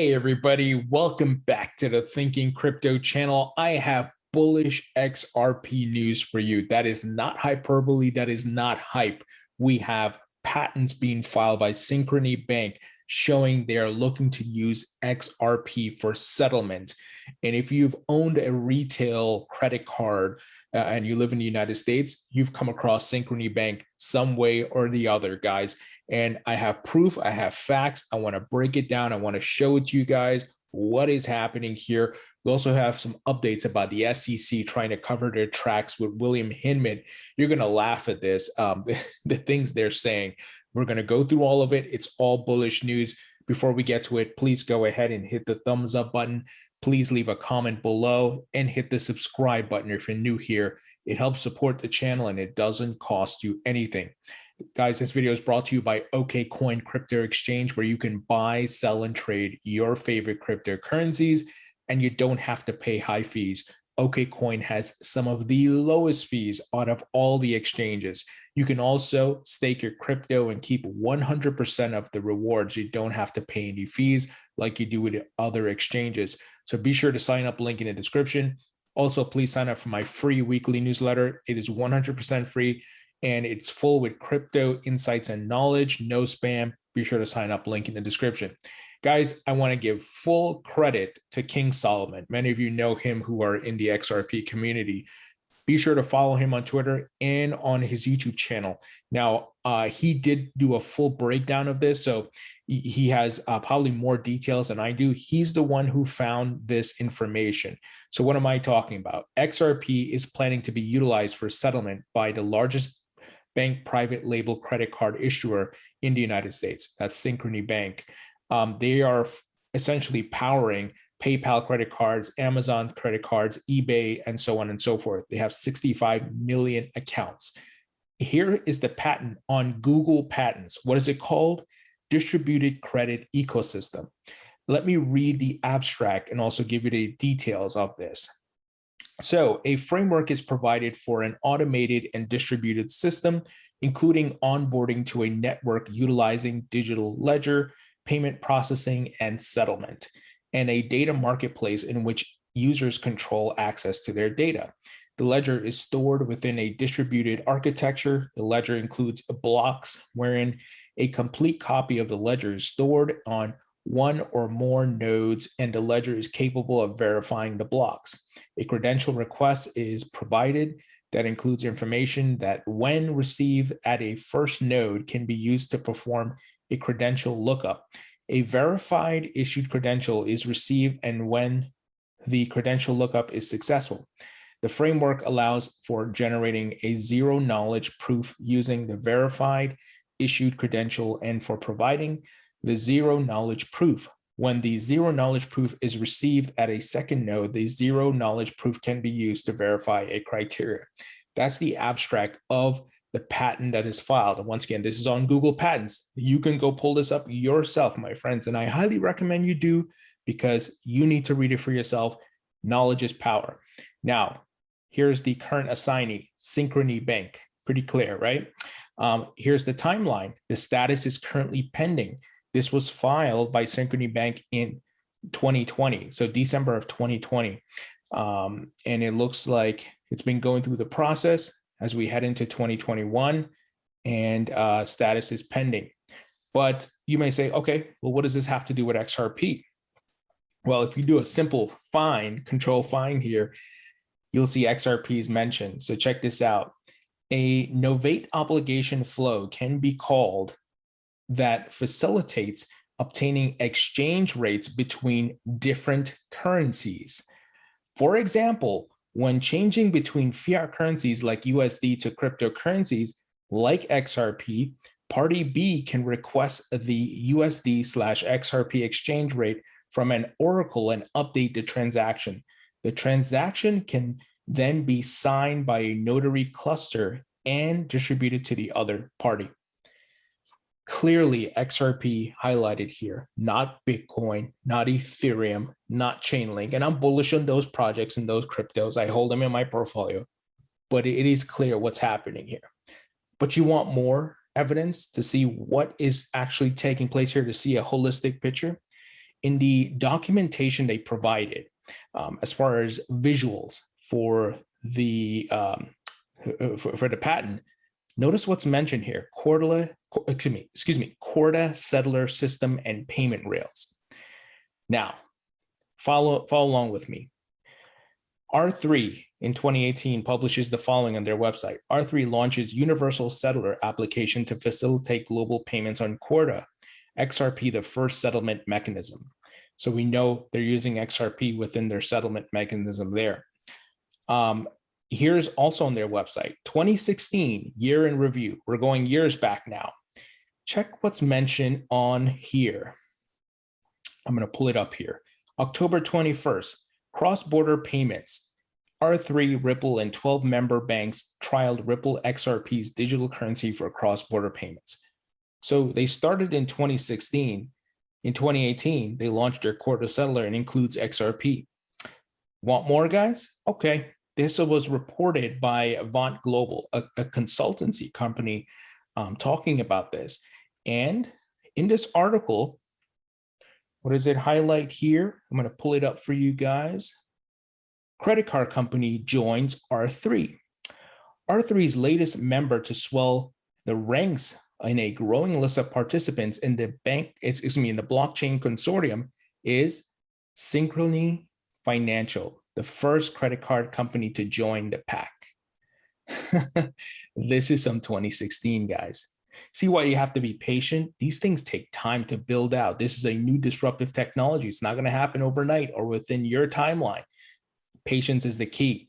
Hey everybody, welcome back to the Thinking Crypto channel. I have bullish XRP news for you. That is not hyperbole, that is not hype. We have patents being filed by Synchrony Bank showing they are looking to use XRP for settlement. And if you've owned a retail credit card and you live in the United States, you've come across Synchrony Bank some way or the other, guys. And I have proof, I have facts. I want to break it down. I want to show it to you guys what is happening here. We also have some updates about the SEC trying to cover their tracks with Wiliam Hinman. You're going to laugh at this, the things they're saying. We're going to go through all of it. It's all bullish news. Before we get to it, please go ahead and hit the thumbs up button. Please leave a comment below and hit the subscribe button if you're new here. It helps support the channel and it doesn't cost you anything. Guys, this video is brought to you by OKCoin crypto exchange, where you can buy, sell, and trade your favorite cryptocurrencies, and you don't have to pay high fees. OKCoin has some of the lowest fees out of all the exchanges. You can also stake your crypto and keep 100% of the rewards. You don't have to pay any fees like you do with other exchanges. So be sure to sign up, link in the description. Also, please sign up for my free weekly newsletter. It is 100% free. And it's full with crypto insights and knowledge, no spam. Be sure to sign up, link in the description. Guys, I want to give full credit to King Solomon. Many of you know him who are in the XRP community. Be sure to follow him on Twitter and on his YouTube channel. Now, he did do a full breakdown of this, so he has probably more details than I do. He's the one who found this information. So what am I talking about? XRP is planning to be utilized for settlement by the largest bank private label credit card issuer in the United States. That's Synchrony Bank. They are essentially powering PayPal credit cards, Amazon credit cards, eBay, and so on and so forth. They have 65 million accounts. Here is the patent on Google Patents. What is it called? Distributed Credit Ecosystem. Let me read the abstract and also give you the details of this. So a framework is provided for an automated and distributed system, including onboarding to a network utilizing digital ledger, payment processing, and settlement, and a data marketplace in which users control access to their data. The ledger is stored within a distributed architecture. The ledger includes blocks wherein a complete copy of the ledger is stored on one or more nodes, and the ledger is capable of verifying the blocks. A credential request is provided that includes information that, when received at a first node, can be used to perform a credential lookup. A verified issued credential is received, and when the credential lookup is successful, the framework allows for generating a zero-knowledge proof using the verified issued credential and for providing the zero-knowledge proof. When the zero-knowledge proof is received at a second node, the zero-knowledge proof can be used to verify a criteria. That's the abstract of the patent that is filed. And once again, this is on Google Patents. You can go pull this up yourself, my friends, and I highly recommend you do, because you need to read it for yourself. Knowledge is power. Now, here's the current assignee, Synchrony Bank. Pretty clear, right? Here's the timeline. The status is currently pending. This was filed by Synchrony Bank in 2020, so December of 2020. And it looks like it's been going through the process as we head into 2021, and status is pending. But you may say, okay, well, what does this have to do with XRP? Well, if you do a simple find, control find here, you'll see XRP is mentioned. So check this out. A novate obligation flow can be called that facilitates obtaining exchange rates between different currencies. For example, when changing between fiat currencies like USD to cryptocurrencies like XRP, party B can request the USD/XRP exchange rate from an oracle and update the transaction. The transaction can then be signed by a notary cluster and distributed to the other party. Clearly, XRP highlighted here, not Bitcoin, not Ethereum, not Chainlink. And I'm bullish on those projects and those cryptos. I hold them in my portfolio, but it is clear what's happening here. But you want more evidence to see what is actually taking place here, to see a holistic picture. in the documentation they provided, as far as visuals for the patent, notice what's mentioned here: Corda settler system and payment rails. Now, follow along with me. R3 in 2018 publishes the following on their website. R3 launches universal settler application to facilitate global payments on Corda, XRP, the first settlement mechanism. So we know they're using XRP within their settlement mechanism there. Here's also on their website, 2016 year in review. We're going years back now. Check what's mentioned on here. I'm going to pull it up here. October 21st, cross-border payments. R3, Ripple, and 12 member banks trialed Ripple XRP's digital currency for cross-border payments. So they started in 2016. In 2018, they launched their Corda settler and includes XRP. Want more, guys? Okay. This was reported by Avant Global, a consultancy company, talking about this. And in this article, what does it highlight here? I'm going to pull it up for you guys. Credit card company joins R3. R3's latest member to swell the ranks in a growing list of participants in the blockchain consortium is Synchrony Financial, the first credit card company to join the pack. This is some 2016, guys. See why you have to be patient? These things take time to build out. This is a new disruptive technology. It's not going to happen overnight or within your timeline. Patience is the key.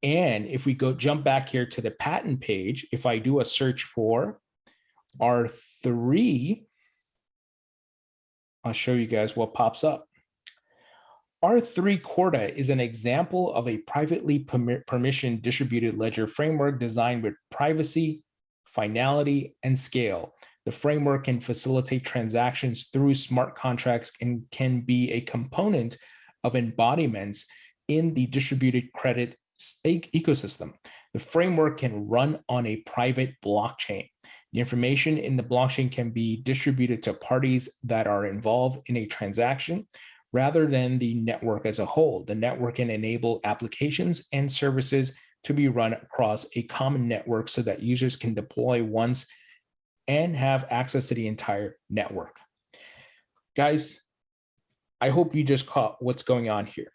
And if we jump back here to the patent page, if I do a search for R3, I'll show you guys what pops up. R3 Corda is an example of a privately permissioned distributed ledger framework designed with privacy, finality, and scale. The framework can facilitate transactions through smart contracts and can be a component of embodiments in the distributed credit ecosystem. The framework can run on a private blockchain. The information in the blockchain can be distributed to parties that are involved in a transaction rather than the network as a whole. The network can enable applications and services to be run across a common network so that users can deploy once and have access to the entire network. Guys, I hope you just caught what's going on here.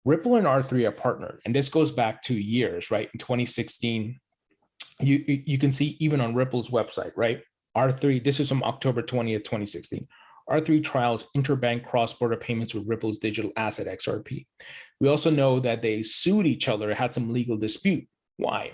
Ripple and R3 are partnered, and this goes back 2 years, right? In 2016, you can see even on Ripple's website, right? R3, this is from October 20th, 2016. R3 trials interbank cross-border payments with Ripple's digital asset XRP. We also know that they sued each other, had some legal dispute. Why?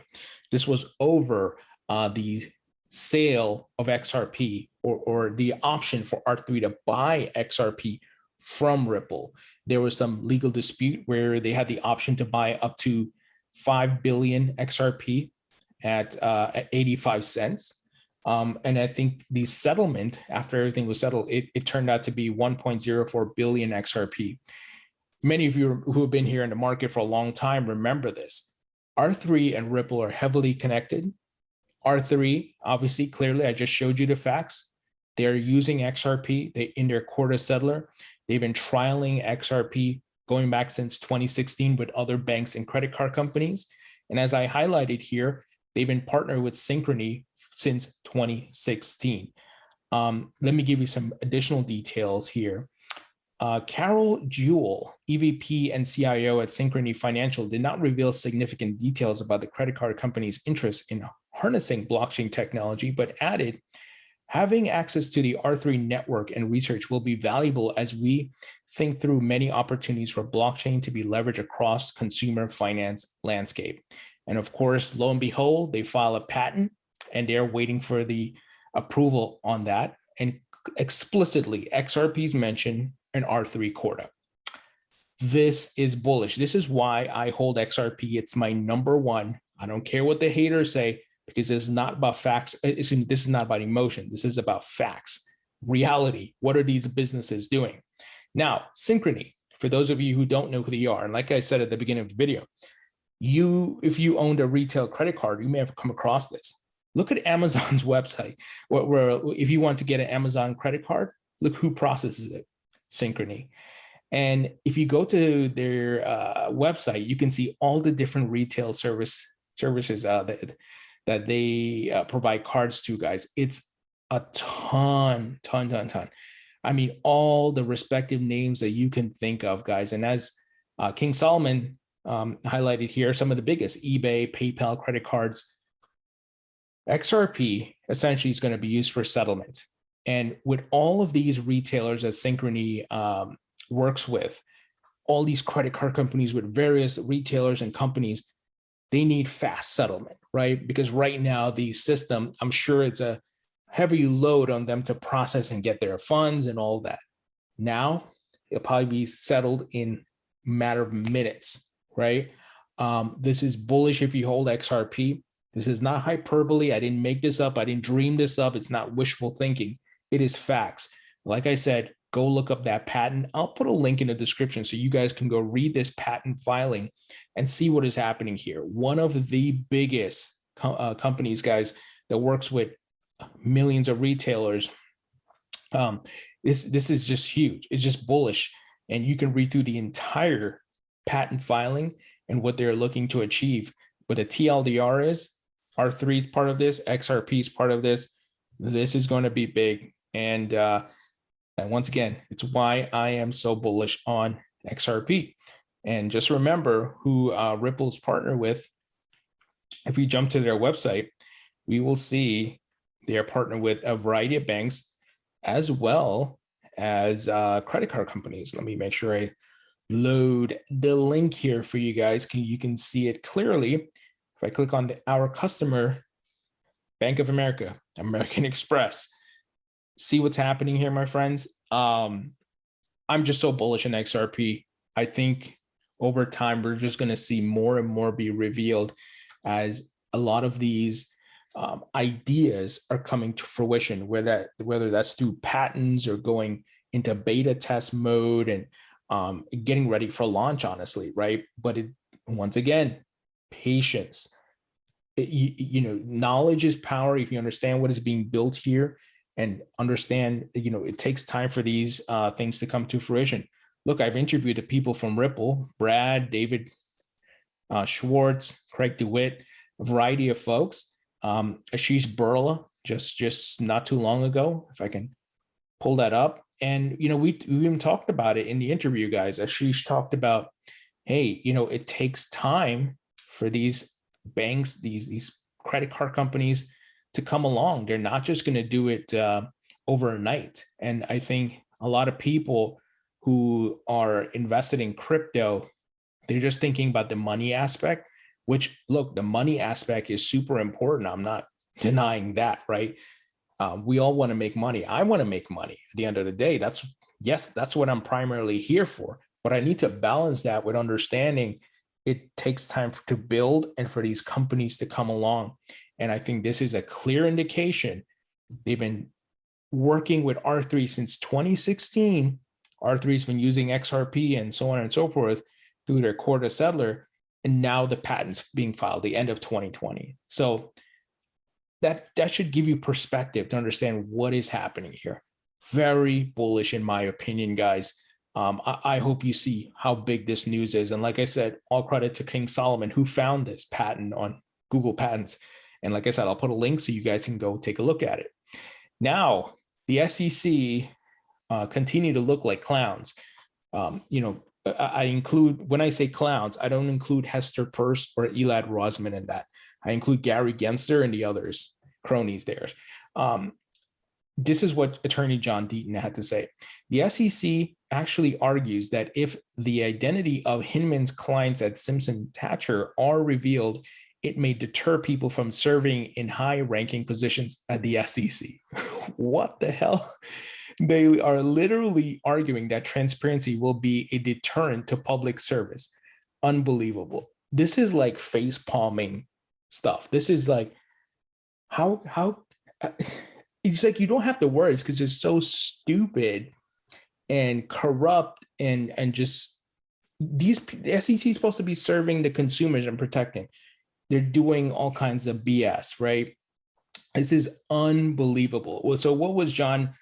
This was over the sale of XRP or the option for R3 to buy XRP from Ripple. There was some legal dispute where they had the option to buy up to 5 billion XRP at 85 cents. And I think the settlement, after everything was settled, it turned out to be 1.04 billion XRP. Many of you who have been here in the market for a long time remember this. R3 and Ripple are heavily connected. R3, obviously, clearly, I just showed you the facts. They're using XRP in their Corda settler. They've been trialing XRP going back since 2016 with other banks and credit card companies. And as I highlighted here, they've been partnered with Synchrony since 2016. Let me give you some additional details here. Carol Jewell, EVP and CIO at Synchrony Financial, did not reveal significant details about the credit card company's interest in harnessing blockchain technology, but added, having access to the R3 network and research will be valuable as we think through many opportunities for blockchain to be leveraged across consumer finance landscape. And of course, lo and behold, they file a patent and they're waiting for the approval on that. And explicitly, XRP is mentioned in R3 Corda. This is bullish. This is why I hold XRP. It's my number one. I don't care what the haters say, because it's not about facts. This is not about emotion. This is about facts, reality. What are these businesses doing? Now, Synchrony, for those of you who don't know who they are, and like I said at the beginning of the video, if you owned a retail credit card, you may have come across this. Look at Amazon's website, where if you want to get an Amazon credit card, look who processes it. Synchrony. And if you go to their website, you can see all the different retail services that they provide cards to, guys. It's a ton. I mean, all the respective names that you can think of, guys. And as King Solomon highlighted here, some of the biggest: eBay, PayPal, credit cards. XRP essentially is going to be used for settlement. And with all of these retailers that Synchrony works with, all these credit card companies with various retailers and companies, they need fast settlement, right? Because right now the system, I'm sure it's a heavy load on them to process and get their funds and all that. Now it'll probably be settled in a matter of minutes, right? This is bullish if you hold XRP. This is not hyperbole. I didn't make this up. I didn't dream this up. It's not wishful thinking. It is facts. Like I said, go look up that patent. I'll put a link in the description so you guys can go read this patent filing and see what is happening here. One of the biggest companies, guys, that works with millions of retailers. This is just huge. It's just bullish. And you can read through the entire patent filing and what they're looking to achieve. But the TLDR is R3 is part of this, XRP is part of this. This is going to be big. And once again, it's why I am so bullish on XRP. And just remember who Ripple's partner with. If you jump to their website, we will see they are partnered with a variety of banks as well as credit card companies. Let me make sure I load the link here for you guys. You can see it clearly. If I click on our customer, Bank of America, American Express, see what's happening here, my friends. I'm just so bullish in XRP. I think over time, we're just going to see more and more be revealed as a lot of these ideas are coming to fruition, whether that's through patents or going into beta test mode and getting ready for launch, honestly, right? But once again, patience. Knowledge is power. If you understand what is being built here and understand, it takes time for these things to come to fruition. Look, I've interviewed the people from Ripple: Brad, David Schwartz, Craig DeWitt, a variety of folks. Ashish Burla, just not too long ago, if I can pull that up. And, we even talked about it in the interview, guys. Ashish talked about, hey, it takes time for these banks, these credit card companies to come along. They're not just going to do it overnight. And I think a lot of people who are invested in crypto, they're just thinking about the money aspect, which, look, the money aspect is super important. I'm not denying that, right? We all want to make money. I want to make money at the end of the day. That's what I'm primarily here for. But I need to balance that with understanding it takes time to build and for these companies to come along. And I think this is a clear indication. They've been working with R3 since 2016. R3 has been using XRP and so on and so forth through their Corda settler. And now the patent's being filed the end of 2020. So that should give you perspective to understand what is happening here. Very bullish, in my opinion, guys. I hope you see how big this news is. And like I said, all credit to King Solomon, who found this patent on Google Patents. And like I said, I'll put a link so you guys can go take a look at it. Now, the SEC continue to look like clowns. I include, when I say clowns, I don't include Hester Peirce or Elad Rosman in that. I include Gary Gensler and the others, cronies there. This is what Attorney John Deaton had to say. The SEC actually argues that if the identity of Hinman's clients at Simpson Thatcher are revealed, it may deter people from serving in high-ranking positions at the SEC. What the hell? They are literally arguing that transparency will be a deterrent to public service. Unbelievable. This is like face palming stuff. This is like, how it's like you don't have to worry because it's so stupid and corrupt and just the SEC is supposed to be serving the consumers and protecting. They're doing all kinds of BS, right? This is unbelievable. So what was John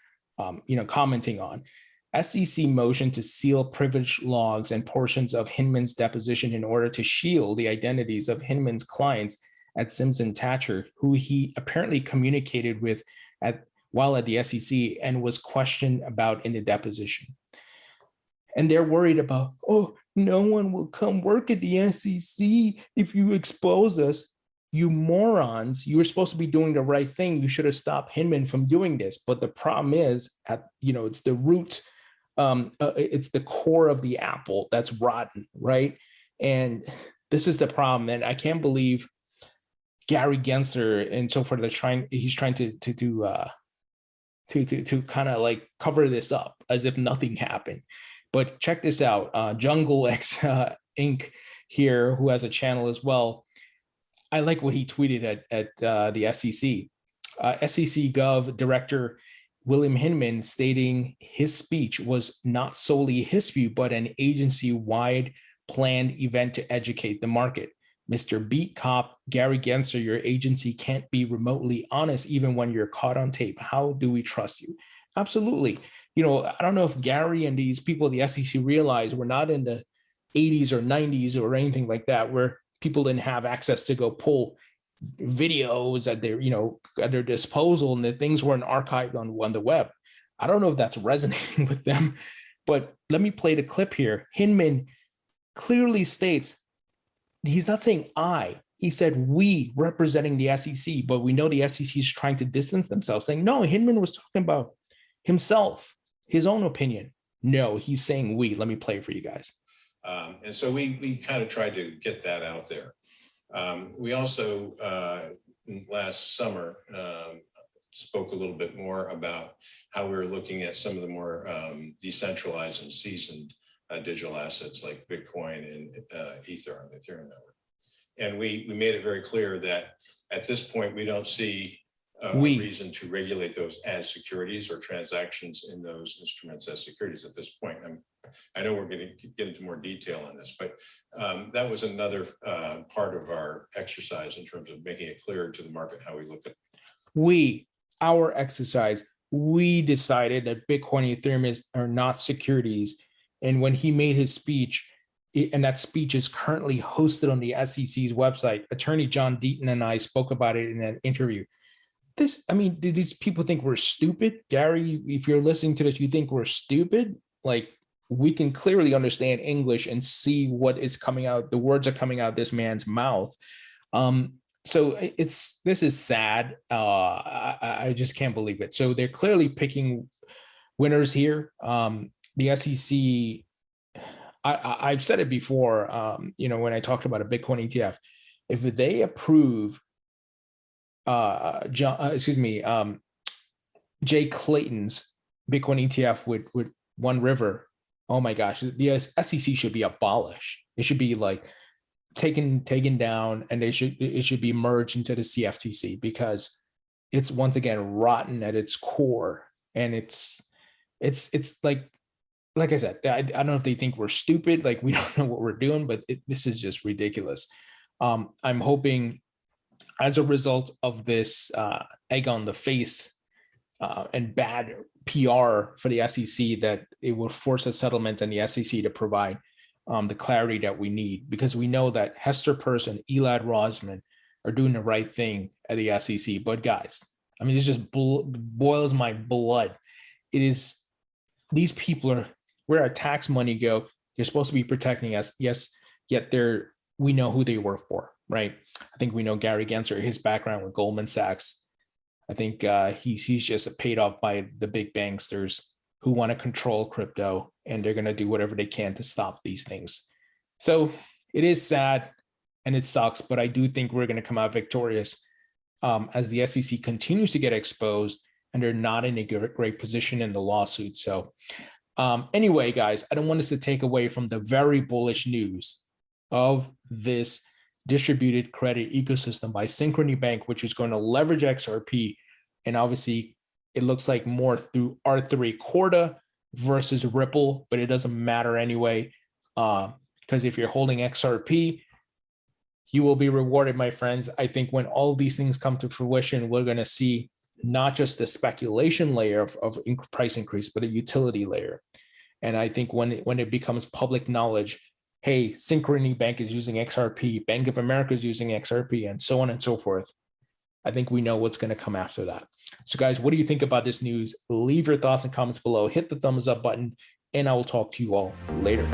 commenting on? SEC motion to seal privileged logs and portions of Hinman's deposition in order to shield the identities of Hinman's clients at Simpson Thatcher, who he apparently communicated with while at the SEC and was questioned about in the deposition. And they're worried about, oh, no one will come work at the SEC if you expose us. You morons, you were supposed to be doing the right thing. You should have stopped Hinman from doing this. But the problem is, it's the root, it's the core of the apple that's rotten, right? And this is the problem. And I can't believe Gary Gensler and so forth, he's trying to kind of like cover this up as if nothing happened. But check this out, Jungle X Inc. here, who has a channel as well. I like what he tweeted at the SEC. SEC Gov Director Wiliam Hinman stating his speech was not solely his view, but an agency-wide planned event to educate the market. Mr. Beat Cop, Gary Gensler, your agency can't be remotely honest even when you're caught on tape. How do we trust you? Absolutely. I don't know if Gary and these people at the SEC realize we're not in the 80s or 90s or anything like that, where people didn't have access to go pull videos at their disposal, and the things weren't archived on the web. I don't know if that's resonating with them, but let me play the clip here. Hinman clearly states he's not saying I. He said we, representing the SEC, but we know the SEC is trying to distance themselves, saying no, Hinman was talking about himself, his own opinion. No, he's saying we. Let me play it for you guys. And so we kind of tried to get that out there. We also, last summer, spoke a little bit more about how we were looking at some of the more decentralized and seasoned digital assets like Bitcoin and Ether on the Ethereum network. And we made it very clear that at this point, we don't see a reason to regulate those as securities or transactions in those instruments as securities at this point. I know we're going to get into more detail on this, but that was another part of our exercise in terms of making it clear to the market how we look at our exercise. We decided that Bitcoin and Ethereum are not securities. And when he made his speech, and that speech is currently hosted on the SEC's website, Attorney John Deaton and I spoke about it in an interview. Do these people think we're stupid? Gary, if you're listening to this, you think we're stupid? Like, we can clearly understand English and see what is coming out. The words are coming out of this man's mouth. So this is sad. I just can't believe it. So they're clearly picking winners here. The SEC, I've said it before, when I talked about a Bitcoin ETF, if they approve Jay Clayton's Bitcoin ETF with One River, oh my gosh, the SEC should be abolished. It should be like taken down, and it should be merged into the CFTC, because it's once again rotten at its core. And it's like I said, I don't know if they think we're stupid, like we don't know what we're doing, but this is just ridiculous. I'm hoping as a result of this egg on the face and bad PR for the SEC, that it will force a settlement and the SEC to provide the clarity that we need, because we know that Hester Peirce and Elad Rosman are doing the right thing at the SEC. But guys, this just boils my blood. It is, these people are, where our tax money go, they're supposed to be protecting us. Yes, yet we know who they work for, right? I think we know Gary Gensler, his background with Goldman Sachs. I think he's just paid off by the big banksters who want to control crypto, and they're going to do whatever they can to stop these things. So it is sad and it sucks, but I do think we're going to come out victorious as the SEC continues to get exposed, and they're not in a great position in the lawsuit. So anyway, guys, I don't want us to take away from the very bullish news of this distributed credit ecosystem by Synchrony Bank, which is going to leverage XRP. And obviously, it looks like more through R3 Corda versus Ripple, but it doesn't matter anyway, because if you're holding XRP, you will be rewarded, my friends. I think when all these things come to fruition, we're going to see not just the speculation layer of price increase, but a utility layer. And I think when it becomes public knowledge, hey, Synchrony Bank is using XRP, Bank of America is using XRP, and so on and so forth, I think we know what's going to come after that. So guys, what do you think about this news? Leave your thoughts and comments below. Hit the thumbs up button, and I will talk to you all later.